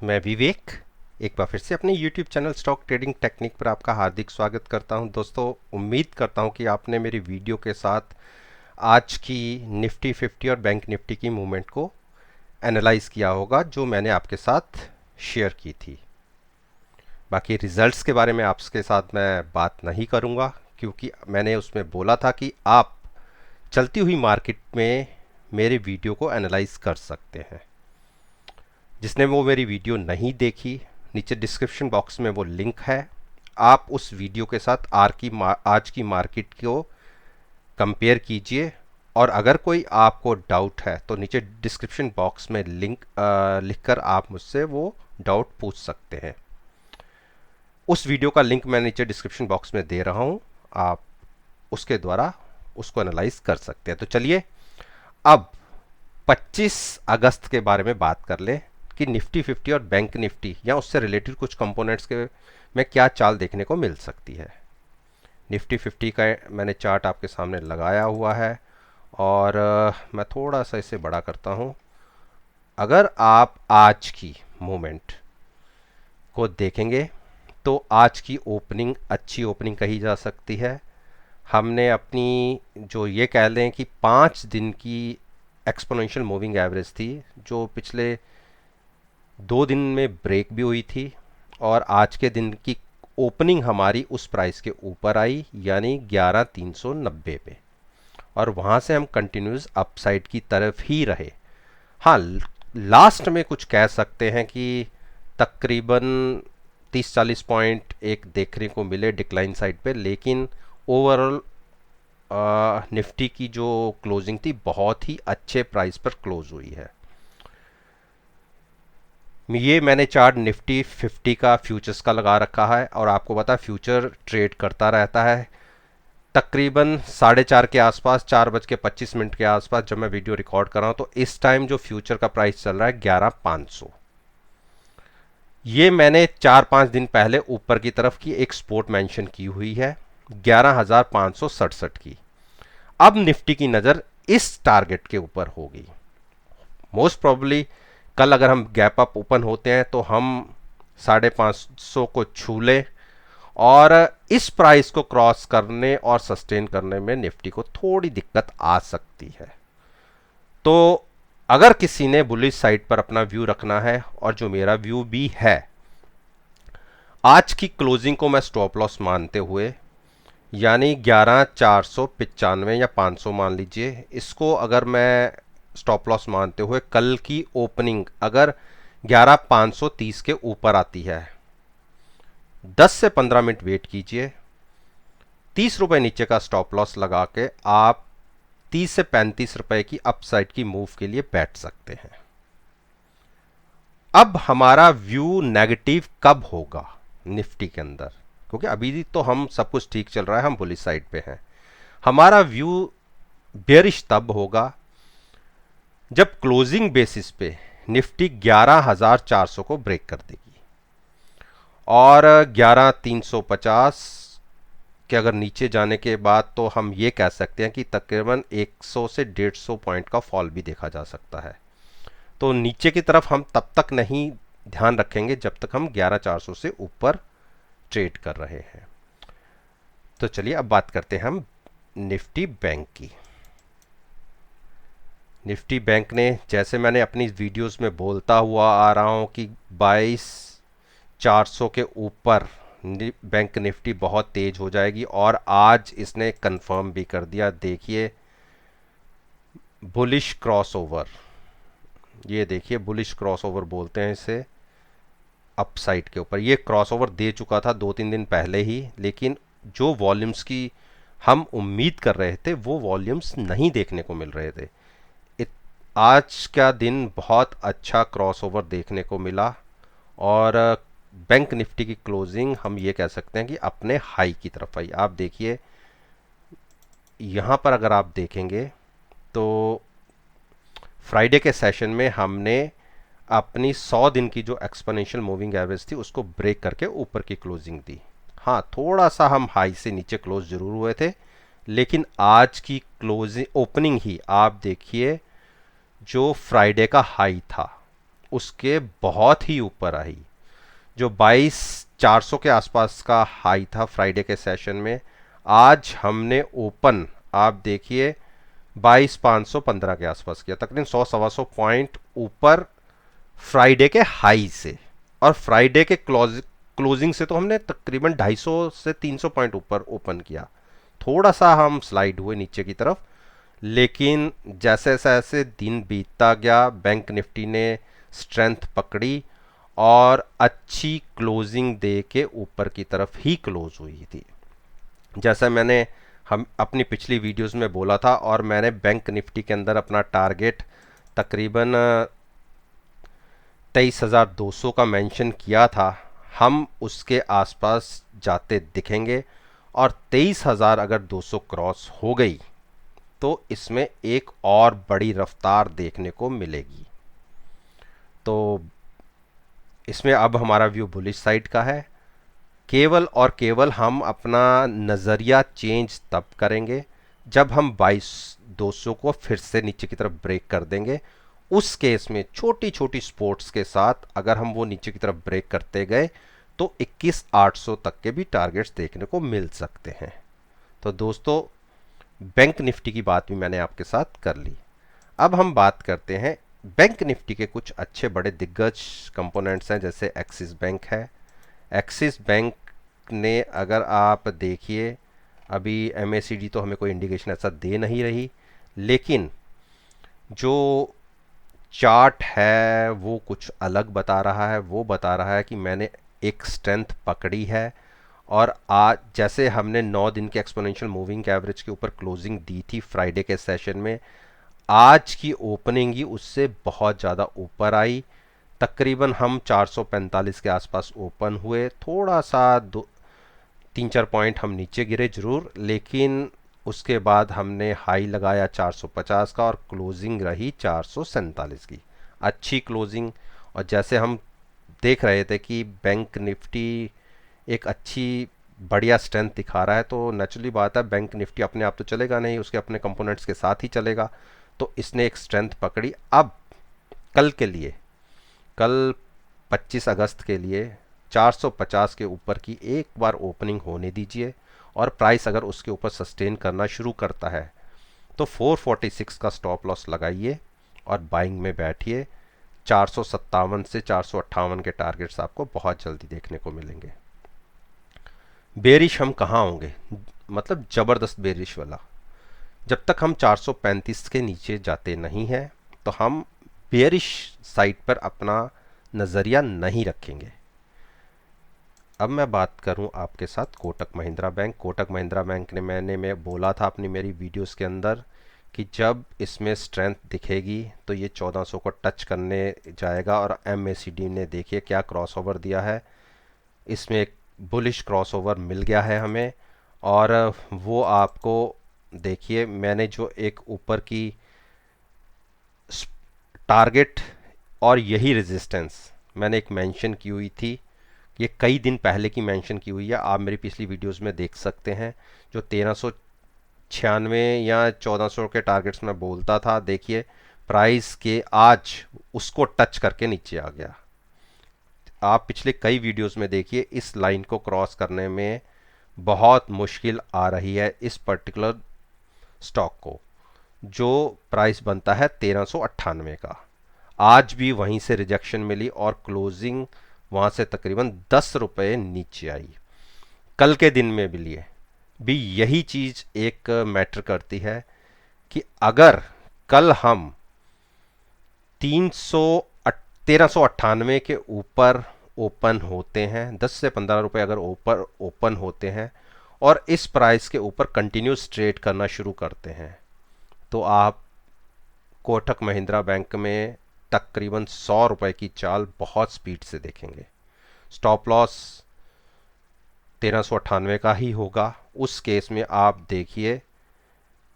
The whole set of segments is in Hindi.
मैं विवेक एक बार फिर से अपने YouTube channel stock trading technique पर आपका हार्दिक स्वागत करता हूं। दोस्तों, उम्मीद करता हूं कि आपने मेरी वीडियो के साथ आज की निफ्टी 50 और बैंक निफ्टी की मूवमेंट को एनालाइज किया होगा जो मैंने आपके साथ शेयर की थी। बाकी रिजल्ट्स के बारे में आपके साथ मैं बात नहीं करूंगा क्योंकि मैंने उसमें बोला था कि आप चलती हुई मार्केट में मेरे वीडियो को एनालाइज कर सकते हैं। जिसने वो मेरी वीडियो नहीं देखी, नीचे डिस्क्रिप्शन बॉक्स में वो लिंक है। आप उस वीडियो के साथ आज की मार्केट को कंपेयर कीजिए और अगर कोई आपको डाउट है तो नीचे डिस्क्रिप्शन बॉक्स में लिंक लिखकर आप मुझसे वो डाउट पूछ सकते हैं। उस वीडियो का लिंक मैं नीचे डिस्क्रिप्शन बॉक्स में दे रहा हूँ, आप उसके द्वारा उसको एनालाइज कर सकते हैं। तो चलिए अब 25 अगस्त के बारे में बात कर लें कि निफ्टी 50 और बैंक निफ्टी या उससे रिलेटेड कुछ कंपोनेंट्स के में क्या चाल देखने को मिल सकती है। निफ्टी 50 का मैंने चार्ट आपके सामने लगाया हुआ है और मैं थोड़ा सा इसे बड़ा करता हूं। अगर आप आज की मूवमेंट को देखेंगे तो आज की ओपनिंग अच्छी ओपनिंग कही जा सकती है। हमने अपनी जो ये कह लें कि 5 दिन की एक्सपोनेंशियल मूविंग एवरेज थी जो पिछले 2 दिन में ब्रेक भी हुई थी और आज के दिन की ओपनिंग हमारी उस प्राइस के ऊपर आई यानी 11,390 पे और वहाँ से हम कंटिन्यूस अपसाइड की तरफ ही रहे। हाँ, लास्ट में कुछ कह सकते हैं कि तकरीबन 30-40 पॉइंट एक देखने को मिले डिक्लाइन साइड पे, लेकिन ओवरऑल निफ्टी की जो क्लोजिंग थी बहुत ही अच्छे प्राइस पर क्लोज हुई है। ये मैंने चार्ट निफ्टी 50 का फ्यूचर्स का लगा रखा है और आपको पता है फ्यूचर ट्रेड करता रहता है। तकरीबन 4:30 के आसपास, 4:25 के आसपास जब मैं वीडियो रिकॉर्ड कर रहा हूँ तो इस टाइम जो फ्यूचर का प्राइस चल रहा है 11,500। ये मैंने 4-5 दिन पहले ऊपर की तरफ की एक सपोर्ट मेंशन की हुई है 11,567 की। अब निफ्टी की नज़र इस टारगेट के ऊपर होगी। मोस्ट प्रोबेबली कल अगर हम गैप अप ओपन होते हैं तो हम 550 को छू लें और इस प्राइस को क्रॉस करने और सस्टेन करने में निफ्टी को थोड़ी दिक्कत आ सकती है। तो अगर किसी ने बुलिश साइड पर अपना व्यू रखना है और जो मेरा व्यू भी है, आज की क्लोजिंग को मैं स्टॉप लॉस मानते हुए यानी 11,495 या 500 मान लीजिए, इसको अगर मैं स्टॉप लॉस मानते हुए कल की ओपनिंग अगर 11,530 के ऊपर आती है, 10 से 15 मिनट वेट कीजिए, 30 रुपए नीचे का स्टॉप लॉस लगा के आप 30 से 35 रुपए की अपसाइड की मूव के लिए बैठ सकते हैं। अब हमारा व्यू नेगेटिव कब होगा निफ्टी के अंदर, क्योंकि अभी तो हम सब कुछ ठीक चल रहा है, हम बुलिश साइड पे हैं। हमारा व्यू बेयरिश तब होगा जब क्लोजिंग बेसिस पे निफ्टी 11,400 को ब्रेक कर देगी और 11,350 के अगर नीचे जाने के बाद तो हम ये कह सकते हैं कि तकरीबन 100 से 150 पॉइंट का फॉल भी देखा जा सकता है। तो नीचे की तरफ हम तब तक नहीं ध्यान रखेंगे जब तक हम 11,400 से ऊपर ट्रेड कर रहे हैं। तो चलिए अब बात करते हैं हम निफ्टी बैंक की। निफ्टी बैंक ने, जैसे मैंने अपनी वीडियोस में बोलता हुआ आ रहा हूं कि 22,400 के ऊपर बैंक निफ्टी बहुत तेज हो जाएगी और आज इसने कंफर्म भी कर दिया। देखिए बुलिश क्रॉसओवर, ये देखिए बुलिश क्रॉसओवर बोलते हैं इसे, अपसाइड के ऊपर ये क्रॉसओवर दे चुका था 2-3 दिन पहले ही, लेकिन जो वॉल्यूम्स की हम उम्मीद कर रहे थे वो वॉल्यूम्स नहीं देखने को मिल रहे थे। आज का दिन बहुत अच्छा क्रॉसओवर देखने को मिला और बैंक निफ्टी की क्लोजिंग हम ये कह सकते हैं कि अपने हाई की तरफ आई। आप देखिए यहाँ पर अगर आप देखेंगे तो फ्राइडे के सेशन में हमने अपनी 100 दिन की जो एक्सपोनेंशियल मूविंग एवरेज थी उसको ब्रेक करके ऊपर की क्लोजिंग दी। हाँ, थोड़ा सा हम हाई से नीचे क्लोज जरूर हुए थे, लेकिन आज की क्लोजिंग ओपनिंग ही आप देखिए जो फ्राइडे का हाई था उसके बहुत ही ऊपर आई। जो 22,400 के आसपास का हाई था फ्राइडे के सेशन में, आज हमने ओपन आप देखिए 22,515 के आसपास किया, तकरीबन 100-125 पॉइंट ऊपर फ्राइडे के हाई से। और फ्राइडे के क्लोजिंग से तो हमने तकरीबन 250 से 300 पॉइंट ऊपर ओपन किया। थोड़ा सा हम स्लाइड हुए नीचे की तरफ, लेकिन जैसे जैसे दिन बीतता गया बैंक निफ्टी ने स्ट्रेंथ पकड़ी और अच्छी क्लोजिंग दे के ऊपर की तरफ ही क्लोज हुई थी। जैसा मैंने हम अपनी पिछली वीडियोस में बोला था, और मैंने बैंक निफ्टी के अंदर अपना टारगेट तकरीबन 23,200 का मेंशन किया था, हम उसके आसपास जाते दिखेंगे। और 23,000 अगर 200 क्रॉस हो गई तो इसमें एक और बड़ी रफ्तार देखने को मिलेगी। तो इसमें अब हमारा व्यू बुलिश साइड का है। केवल और केवल हम अपना नज़रिया चेंज तब करेंगे जब हम 22,200 को फिर से नीचे की तरफ ब्रेक कर देंगे। उस केस में छोटी छोटी स्पोर्ट्स के साथ अगर हम वो नीचे की तरफ ब्रेक करते गए तो 21,800 तक के भी टारगेट्स देखने को मिल सकते हैं। तो दोस्तों, बैंक निफ्टी की बात भी मैंने आपके साथ कर ली। अब हम बात करते हैं बैंक निफ्टी के कुछ अच्छे बड़े दिग्गज कंपोनेंट्स हैं, जैसे एक्सिस बैंक है। एक्सिस बैंक ने अगर आप देखिए, अभी एमएसीडी तो हमें कोई इंडिकेशन ऐसा दे नहीं रही, लेकिन जो चार्ट है वो कुछ अलग बता रहा है। वो बता रहा है कि मैंने एक स्ट्रेंथ पकड़ी है, और आज जैसे हमने 9 दिन के एक्सपोनेंशियल मूविंग एवरेज के ऊपर क्लोजिंग दी थी फ्राइडे के सेशन में, आज की ओपनिंग ही उससे बहुत ज़्यादा ऊपर आई। तकरीबन हम 445 के आसपास ओपन हुए, थोड़ा सा 3-4 पॉइंट हम नीचे गिरे जरूर, लेकिन उसके बाद हमने हाई लगाया 450 का और क्लोजिंग रही 447 की। अच्छी क्लोजिंग। और जैसे हम देख रहे थे कि बैंक निफ्टी एक अच्छी बढ़िया स्ट्रेंथ दिखा रहा है, तो नेचुरली बात है बैंक निफ्टी अपने आप तो चलेगा नहीं, उसके अपने कंपोनेंट्स के साथ ही चलेगा। तो इसने एक स्ट्रेंथ पकड़ी। अब कल के लिए, कल 25 अगस्त के लिए 450 के ऊपर की एक बार ओपनिंग होने दीजिए, और प्राइस अगर उसके ऊपर सस्टेन करना शुरू करता है तो 446 का स्टॉप लॉस लगाइए और बाइंग में बैठिए। 457 से 458 के टारगेट्स आपको बहुत जल्दी देखने को मिलेंगे। बेरिश हम कहाँ होंगे, मतलब ज़बरदस्त बेरिश वाला, जब तक हम 435 के नीचे जाते नहीं हैं तो हम बेरिश साइड पर अपना नज़रिया नहीं रखेंगे। अब मैं बात करूं आपके साथ कोटक महिंद्रा बैंक। कोटक महिंद्रा बैंक ने मैं बोला था अपनी मेरी वीडियोस के अंदर कि जब इसमें स्ट्रेंथ दिखेगी तो ये 1400 को टच करने जाएगा, और एमएसीडी ने देखिए क्या क्रॉसओवर दिया है। इसमें एक बुलिश क्रॉसओवर मिल गया है हमें, और वो आपको देखिए, मैंने जो एक ऊपर की टारगेट और यही रेजिस्टेंस मैंने एक मेंशन की हुई थी, ये कई दिन पहले की मेंशन की हुई है, आप मेरी पिछली वीडियोस में देख सकते हैं। जो 1396 या 1400 के टारगेट्स में बोलता था, देखिए प्राइस के आज उसको टच करके नीचे आ गया। आप पिछले कई वीडियोस में देखिए, इस लाइन को क्रॉस करने में बहुत मुश्किल आ रही है इस पर्टिकुलर स्टॉक को, जो प्राइस बनता है 1398 का। आज भी वहीं से रिजेक्शन मिली और क्लोजिंग वहाँ से तकरीबन 10 रुपये नीचे आई। कल के दिन में भी लिए भी यही चीज़ एक मैटर करती है कि अगर कल हम 1398 के ऊपर ओपन होते हैं, 10 से 15 रुपये अगर ऊपर ओपन होते हैं और इस प्राइस के ऊपर कंटिन्यूस ट्रेड करना शुरू करते हैं, तो आप कोटक महिंद्रा बैंक में तकरीबन 100 रुपये की चाल बहुत स्पीड से देखेंगे। स्टॉप लॉस 1398 का ही होगा। उस केस में आप देखिए,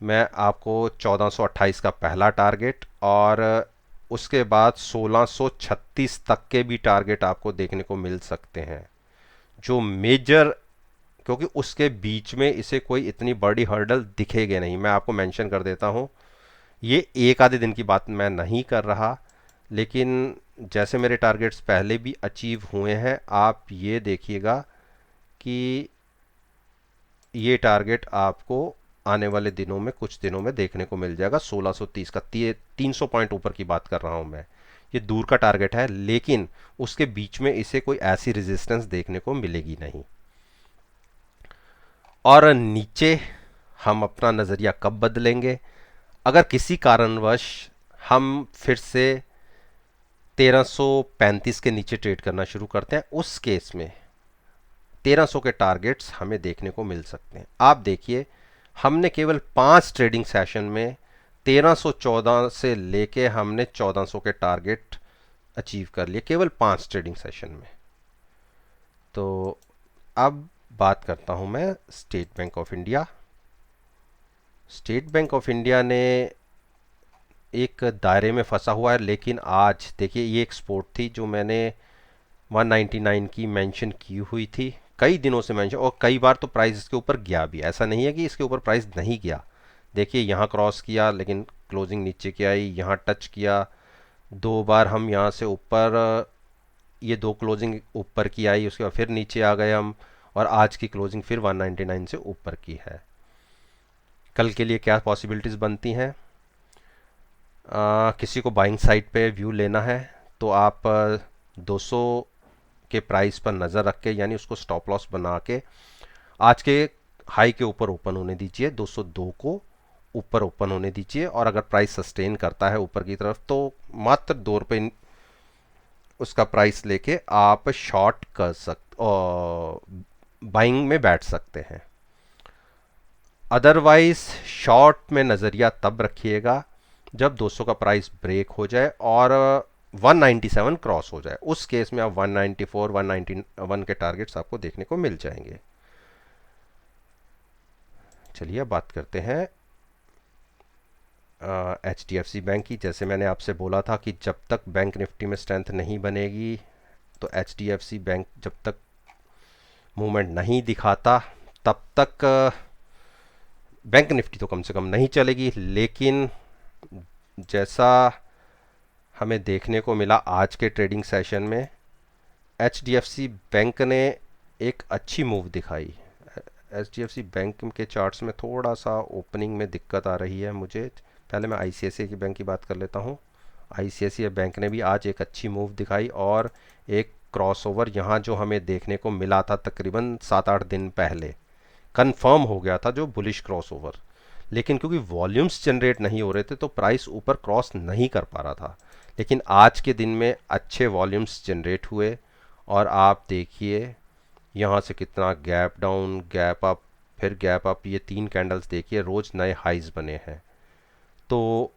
मैं आपको 1428 का पहला टारगेट और उसके बाद 1636 तक के भी टारगेट आपको देखने को मिल सकते हैं, जो मेजर, क्योंकि उसके बीच में इसे कोई इतनी बड़ी हर्डल दिखेगी नहीं। मैं आपको मेंशन कर देता हूँ, ये एक आधे दिन की बात मैं नहीं कर रहा, लेकिन जैसे मेरे टारगेट्स पहले भी अचीव हुए हैं, आप ये देखिएगा कि ये टारगेट आपको आने वाले दिनों में, कुछ दिनों में देखने को मिल जाएगा। 1630 का 300 पॉइंट ऊपर की बात कर रहा हूं मैं। ये दूर का टारगेट है, लेकिन उसके बीच में इसे कोई ऐसी रेजिस्टेंस देखने को मिलेगी नहीं। और नीचे हम अपना नज़रिया कब बदलेंगे? अगर किसी कारणवश हम फिर से 1335 के नीचे ट्रेड करना शुरू करते हैं, उस केस में 1300 के टारगेट्स हमें देखने को मिल सकते हैं। आप देखिए, हमने केवल 5 ट्रेडिंग सेशन में 1314 से लेके हमने 1400 के टारगेट अचीव कर लिए, केवल 5 ट्रेडिंग सेशन में। तो अब बात करता हूं मैं state bank of India. State bank of India ने एक दायरे में फंसा हुआ है, लेकिन आज देखिए, ये एक सपोर्ट थी जो मैंने 199 की मेंशन की हुई थी, कई दिनों से मेंशन, और कई बार तो प्राइस इसके ऊपर गया भी। ऐसा नहीं है कि इसके ऊपर प्राइस नहीं गया। देखिए, यहाँ क्रॉस किया लेकिन क्लोजिंग नीचे की आई, यहाँ टच किया, 2 बार हम यहाँ से ऊपर, ये 2 क्लोजिंग ऊपर की आई, उसके बाद फिर नीचे आ गए हम, और आज की क्लोजिंग फिर 199 से ऊपर की है। कल के लिए क्या पॉसिबिलिटीज़ बनती हैं? किसी को बाइंग साइड पे व्यू लेना है तो आप 200 के प्राइस पर नज़र रख के, यानी उसको स्टॉप लॉस बना के आज के हाई के ऊपर ओपन होने दीजिए, 202 को ऊपर ओपन होने दीजिए, और अगर प्राइस सस्टेन करता है ऊपर की तरफ तो मात्र 2 रुपये उसका प्राइस लेके आप शॉर्ट कर सकते और बाइंग में बैठ सकते हैं। अदरवाइज शॉर्ट में नज़रिया तब रखिएगा जब 200 का प्राइस ब्रेक हो जाए और 197 क्रॉस हो जाए। उस केस में आप 194, 191 के टारगेट्स आपको देखने को मिल जाएंगे। चलिए अब बात करते हैं HDFC बैंक की। जैसे मैंने आपसे बोला था कि जब तक बैंक निफ्टी में स्ट्रेंथ नहीं बनेगी, तो HDFC बैंक जब तक मूवमेंट नहीं दिखाता, तब तक बैंक निफ्टी तो कम से कम नहीं चलेगी। लेकिन जैसा हमें देखने को मिला आज के ट्रेडिंग सेशन में, HDFC बैंक ने एक अच्छी मूव दिखाई। HDFC बैंक के चार्ट्स में थोड़ा सा ओपनिंग में दिक्कत आ रही है मुझे। पहले मैं ICICI की बैंक की बात कर लेता हूँ। ICICI बैंक ने भी आज एक अच्छी मूव दिखाई, और एक क्रॉसओवर यहाँ जो हमें देखने को मिला था तकरीबन 7-8 दिन पहले, कंफर्म हो गया था जो बुलिश क्रॉसओवर। लेकिन क्योंकि वॉल्यूम्स जनरेट नहीं हो रहे थे तो प्राइस ऊपर क्रॉस नहीं कर पा रहा था। लेकिन आज के दिन में अच्छे वॉल्यूम्स जनरेट हुए, और आप देखिए यहाँ से कितना गैप डाउन, गैप अप, फिर गैप अप, ये 3 कैंडल्स देखिए, रोज़ नए हाइज बने हैं। तो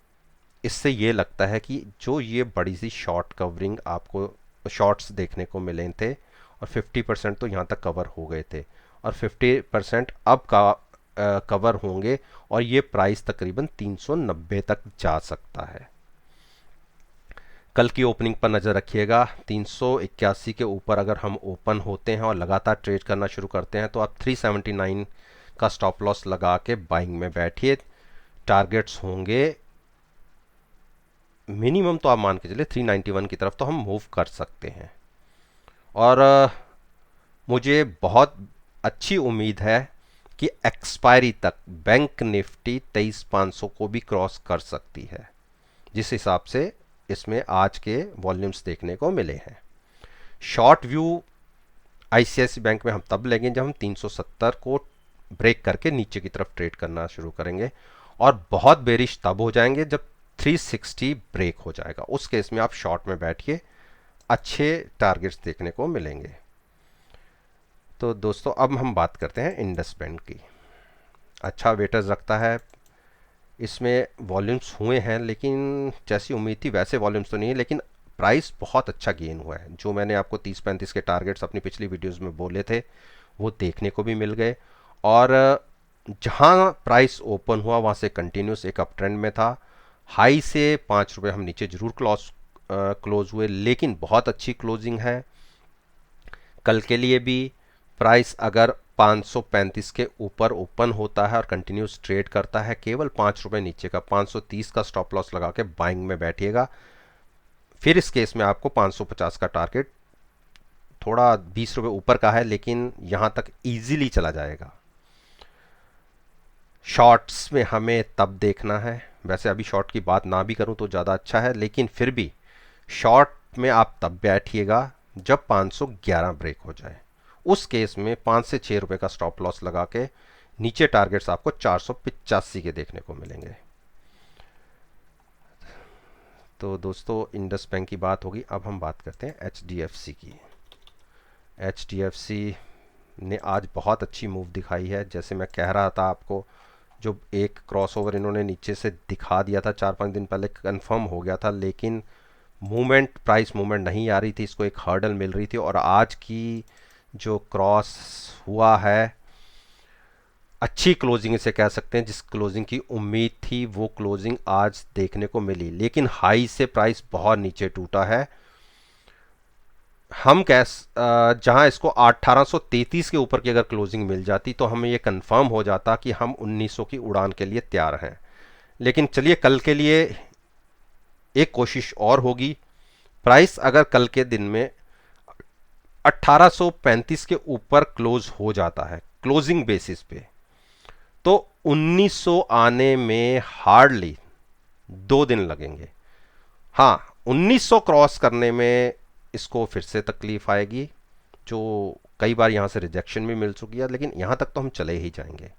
इससे ये लगता है कि जो ये बड़ी सी शॉर्ट कवरिंग आपको शॉर्ट्स देखने को मिले थे, और 50% तो यहाँ तक कवर हो गए थे, और 50% अब का कवर होंगे, और ये प्राइस तकरीबन 390 तक जा सकता है। कल की ओपनिंग पर नज़र रखिएगा। 381 के ऊपर अगर हम ओपन होते हैं और लगातार ट्रेड करना शुरू करते हैं, तो आप 379 का स्टॉप लॉस लगा के बाइंग में बैठिए। टारगेट्स होंगे मिनिमम, तो आप मान के चलिए 391 की तरफ तो हम मूव कर सकते हैं। और मुझे बहुत अच्छी उम्मीद है कि एक्सपायरी तक बैंक निफ्टी 23,500 को भी क्रॉस कर सकती है, जिस हिसाब से इसमें आज के वॉल्यूम्स देखने को मिले हैं। शॉर्ट व्यू ICICI बैंक में हम तब लेंगे जब हम 370 को ब्रेक करके नीचे की तरफ ट्रेड करना शुरू करेंगे, और बहुत बेरिश तब हो जाएंगे जब 360 ब्रेक हो जाएगा। उस केस में आप शॉर्ट में बैठिए, अच्छे टारगेट्स देखने को मिलेंगे। तो दोस्तों अब हम बात करते हैं इंडस बैंक की। अच्छा वेटेज रखता है, इसमें वॉल्यूम्स हुए हैं, लेकिन जैसी उम्मीद थी वैसे वॉल्यूम्स तो नहीं है, लेकिन प्राइस बहुत अच्छा गेन हुआ है। जो मैंने आपको 30-35 के टारगेट्स अपनी पिछली वीडियोस में बोले थे, वो देखने को भी मिल गए, और जहां प्राइस ओपन हुआ वहां से कंटिन्यूस एक अप ट्रेंड में था। हाई से 5 रुपये हम नीचे जरूर क्लोज हुए, लेकिन बहुत अच्छी क्लोजिंग है। कल के लिए भी प्राइस अगर 535 के ऊपर ओपन होता है और कंटिन्यूस ट्रेड करता है, केवल 5 रुपये नीचे का 530 का स्टॉप लॉस लगा के बाइंग में बैठिएगा। फिर इस केस में आपको 550 का टारगेट, थोड़ा 20 रुपये ऊपर का है लेकिन यहाँ तक इजीली चला जाएगा। शॉर्ट्स में हमें तब देखना है, वैसे अभी शॉर्ट की बात ना भी करूं तो ज़्यादा अच्छा है, लेकिन फिर भी शॉर्ट में आप तब बैठिएगा जब 511 ब्रेक हो जाए। उस केस में 5 से 6 रुपए का स्टॉप लॉस लगा के नीचे टारगेट्स आपको 485 के देखने को मिलेंगे। तो दोस्तों इंडस बैंक की बात होगी, अब हम बात करते हैं HDFC की। HDFC ने आज बहुत अच्छी मूव दिखाई है। जैसे मैं कह रहा था आपको, जो एक क्रॉसओवर इन्होंने नीचे से दिखा दिया था 4-5 दिन पहले, कंफर्म हो गया था, लेकिन मूवमेंट, प्राइस मूवमेंट नहीं आ रही थी, इसको एक हर्डल मिल रही थी। और आज की जो क्रॉस हुआ है, अच्छी क्लोजिंग इसे कह सकते हैं, जिस क्लोजिंग की उम्मीद थी वो क्लोजिंग आज देखने को मिली, लेकिन हाई से प्राइस बहुत नीचे टूटा है। हम जहां इसको 1833 के ऊपर की अगर क्लोजिंग मिल जाती तो हमें ये कंफर्म हो जाता कि हम 1900 की उड़ान के लिए तैयार हैं। लेकिन चलिए, कल के लिए एक कोशिश और होगी। प्राइस अगर कल के दिन में 1835 के ऊपर क्लोज हो जाता है क्लोजिंग बेसिस पे, तो 1900 आने में हार्डली 2 दिन लगेंगे। हाँ, 1900 क्रॉस करने में इसको फिर से तकलीफ आएगी, जो कई बार यहां से रिजेक्शन भी मिल चुकी है, लेकिन यहां तक तो हम चले ही जाएंगे।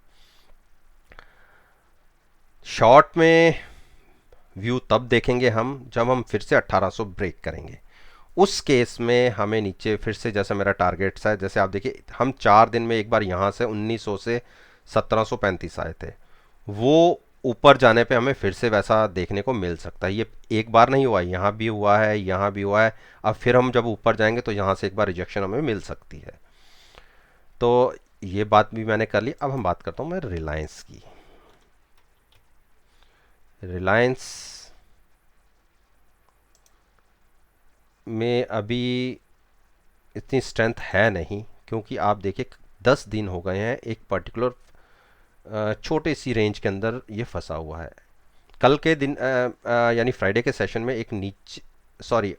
शॉर्ट में व्यू तब देखेंगे हम जब हम फिर से 1800 ब्रेक करेंगे। उस केस में हमें नीचे फिर से, जैसे मेरा टारगेट है, जैसे आप देखिए हम 4 दिन में एक बार यहां से 1900 से 1735 आए थे, वो ऊपर जाने पे हमें फिर से वैसा देखने को मिल सकता है। ये एक बार नहीं हुआ, यहाँ भी हुआ है, यहाँ भी हुआ है। अब फिर हम जब ऊपर जाएंगे तो यहाँ से एक बार रिजेक्शन हमें मिल सकती है। तो ये बात भी मैंने कर ली। अब हम बात करता हूँ मैं रिलायंस की। रिलायंस में अभी इतनी स्ट्रेंथ है नहीं, क्योंकि आप देखिए 10 दिन हो गए हैं एक पर्टिकुलर छोटे सी रेंज के अंदर ये फंसा हुआ है। कल के दिन यानी फ्राइडे के सेशन में एक नीचे, सॉरी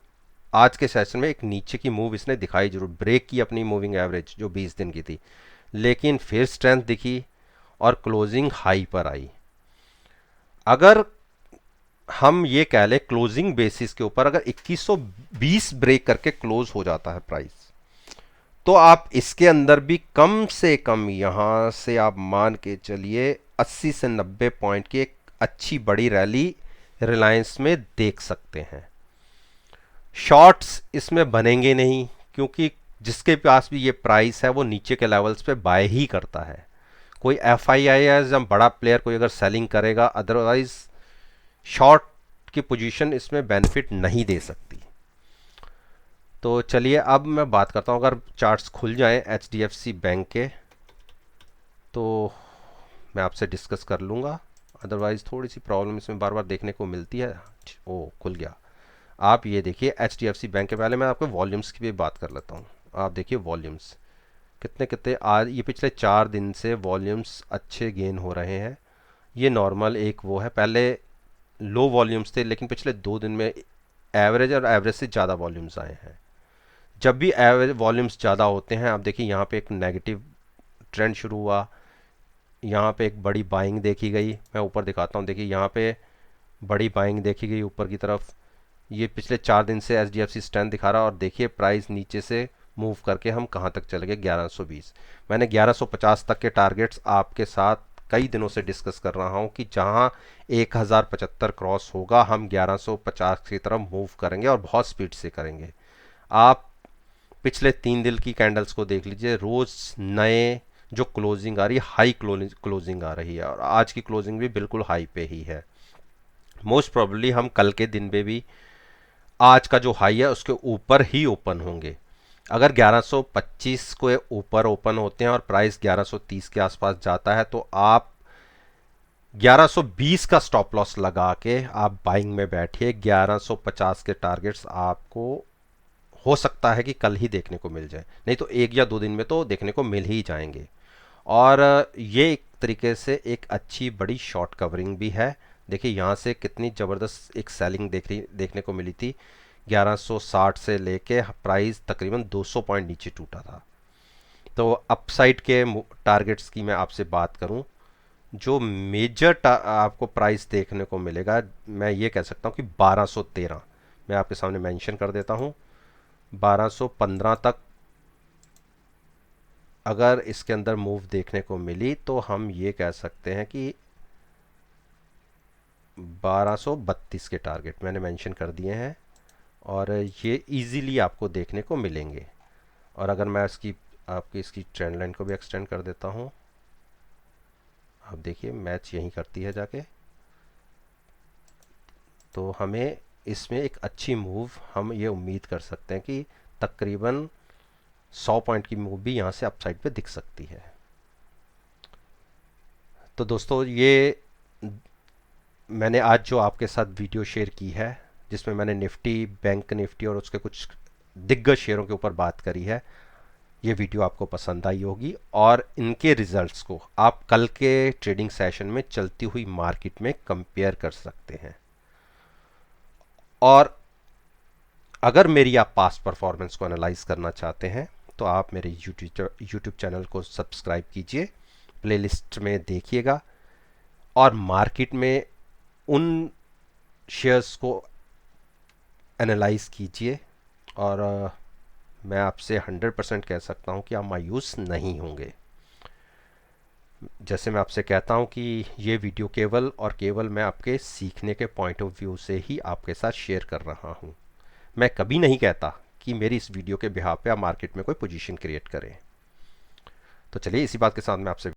आज के सेशन में एक नीचे की मूव इसने दिखाई, जरूर ब्रेक की अपनी मूविंग एवरेज जो 20 दिन की थी, लेकिन फिर स्ट्रेंथ दिखी और क्लोजिंग हाई पर आई। अगर हम ये कह लें क्लोजिंग बेसिस के ऊपर अगर 2120 ब्रेक करके क्लोज हो जाता है प्राइस, तो आप इसके अंदर भी कम से कम यहां से आप मान के चलिए 80 से 90 पॉइंट की एक अच्छी बड़ी रैली रिलायंस में देख सकते हैं। शॉर्ट्स इसमें बनेंगे नहीं, क्योंकि जिसके पास भी ये प्राइस है वो नीचे के लेवल्स पे बाय ही करता है। कोई FII या बड़ा प्लेयर कोई अगर सेलिंग करेगा, अदरवाइज शॉर्ट की पोजीशन इसमें बेनिफिट नहीं दे सकती। तो चलिए अब मैं बात करता हूँ, अगर चार्ट्स खुल जाएं HDFC बैंक के तो मैं आपसे डिस्कस कर लूँगा, अदरवाइज़ थोड़ी सी प्रॉब्लम इसमें बार बार देखने को मिलती है। ओ खुल गया। आप ये देखिए HDFC बैंक के, पहले मैं आपको वॉल्यूम्स की भी बात कर लेता हूँ। आप देखिए वॉल्यूम्स कितने कितने आज, ये पिछले 4 दिन से वॉल्यूम्स अच्छे गेन हो रहे हैं। ये नॉर्मल एक वो है, पहले लो वॉल्यूम्स थे, लेकिन पिछले 2 दिन में एवरेज और एवरेज से ज़्यादा वॉल्यूम्स आए हैं। जब भी एवरेज वॉल्यूम्स ज़्यादा होते हैं, आप देखिए यहाँ पे एक नेगेटिव ट्रेंड शुरू हुआ, यहाँ पे एक बड़ी बाइंग देखी गई। मैं ऊपर दिखाता हूँ, देखिए यहाँ पे बड़ी बाइंग देखी गई ऊपर की तरफ। ये पिछले 4 दिन से HDFC स्ट्रेंथ दिखा रहा है, और देखिए प्राइस नीचे से मूव करके हम कहाँ तक चले गए, 1120। मैंने 1150 तक के टारगेट्स आपके साथ कई दिनों से डिस्कस कर रहा हूँ कि जहाँ 1075 क्रॉस होगा हम 1150 की तरफ मूव करेंगे और बहुत स्पीड से करेंगे। आप पिछले 3 दिन की कैंडल्स को देख लीजिए, रोज़ नए जो क्लोजिंग आ रही है, हाई क्लोजिंग आ रही है, और आज की क्लोजिंग भी बिल्कुल हाई पे ही है। मोस्ट प्रोबेबली हम कल के दिन में भी आज का जो हाई है उसके ऊपर ही ओपन होंगे। अगर 1125 को ऊपर ओपन होते हैं और प्राइस 1130 के आसपास जाता है, तो आप 1120 का स्टॉप लॉस लगा के आप बाइंग में बैठिए। 1150 के टारगेट्स आपको हो सकता है कि कल ही देखने को मिल जाए, नहीं तो 1 या 2 दिन में तो देखने को मिल ही जाएंगे। और ये एक तरीके से एक अच्छी बड़ी शॉर्ट कवरिंग भी है। देखिए यहाँ से कितनी ज़बरदस्त एक सेलिंग देखने को मिली थी 1160 से लेके प्राइस तकरीबन 200 पॉइंट नीचे टूटा था। तो अपसाइड के टारगेट्स की मैं आपसे बात करूं, जो मेजर आपको प्राइस देखने को मिलेगा, मैं ये कह सकता हूं कि 1213 मैं आपके सामने मेंशन कर देता हूं। 1215 तक अगर इसके अंदर मूव देखने को मिली तो हम ये कह सकते हैं कि 1232 के टारगेट मैंने मेंशन कर दिए हैं और ये इजीली आपको देखने को मिलेंगे। और अगर मैं इसकी ट्रेंड लाइन को भी एक्सटेंड कर देता हूँ, आप देखिए मैच यहीं करती है जाके, तो हमें इसमें एक अच्छी मूव हम ये उम्मीद कर सकते हैं कि तकरीबन 100 पॉइंट की मूव भी यहाँ से अपसाइड पे दिख सकती है। तो दोस्तों, ये मैंने आज जो आपके साथ वीडियो शेयर की है, जिसमें मैंने निफ्टी, बैंक निफ्टी और उसके कुछ दिग्गज शेयरों के ऊपर बात करी है, ये वीडियो आपको पसंद आई होगी और इनके रिजल्ट्स को आप कल के ट्रेडिंग सेशन में चलती हुई मार्केट में कंपेयर कर सकते हैं। और अगर मेरी आप पास्ट परफॉर्मेंस को एनालाइज करना चाहते हैं तो आप मेरे यूट्यूब चैनल को सब्सक्राइब कीजिए, प्लेलिस्ट में देखिएगा और मार्केट में उन शेयर्स को एनालाइज कीजिए। और मैं आपसे 100% कह सकता हूं कि आप मायूस नहीं होंगे। जैसे मैं आपसे कहता हूं कि ये वीडियो केवल और केवल मैं आपके सीखने के पॉइंट ऑफ व्यू से ही आपके साथ शेयर कर रहा हूं। मैं कभी नहीं कहता कि मेरी इस वीडियो के बिहाफ पे आप मार्केट में कोई पोजीशन क्रिएट करें। तो चलिए, इसी बात के साथ मैं आपसे